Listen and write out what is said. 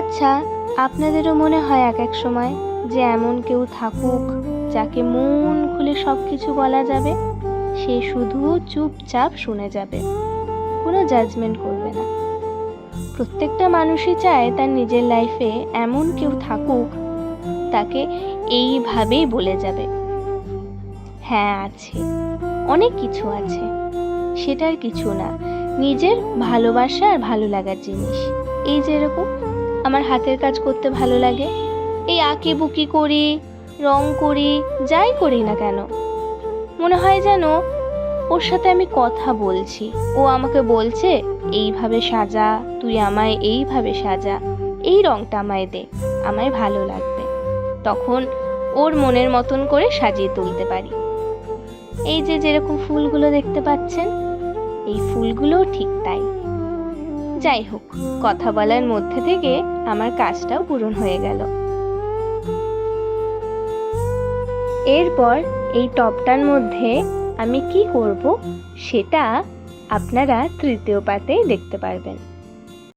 আচ্ছা, আপনাদেরও মনে হয় এক এক সময় যে এমন কেউ থাকুক যাকে মন খুলে সব কিছু বলা যাবে, সে শুধু চুপচাপ শুনে যাবে, কোনো জাজমেন্ট করবে না। প্রত্যেকটা মানুষই চায় তার নিজের লাইফে এমন কেউ থাকুক, তাকে এইভাবেই বলে যাবে, হ্যাঁ আছে, অনেক কিছু আছে, সেটার কিছু না, নিজের ভালোবাসা আর ভালো লাগার জিনিস। এই যেরকম আমার হাতের কাজ করতে ভালো লাগে, এই আঁকি বুকি করি, রং করি, যাই করি না কেন, মনে হয় যেন ওর সাথে আমি কথা বলছি, ও আমাকে বলছে এইভাবে সাজা, তুই আমায় এইভাবে সাজা, এই রংটা আমায় দে, আমায় ভালো লাগবে। তখন ওর মনের মতন করে সাজিয়ে তুলতে পারি। এই যে যেরকম ফুলগুলো দেখতে পাচ্ছেন, এই ফুলগুলোও ঠিক তাই। যাই হোক, কথা বলার মধ্যে থেকে আমার কাজটাও পূরণ হয়ে গেল। এরপর এই টবটার মধ্যে আমি কি করব সেটা আপনারা তৃতীয় পাতে দেখতে পারবেন।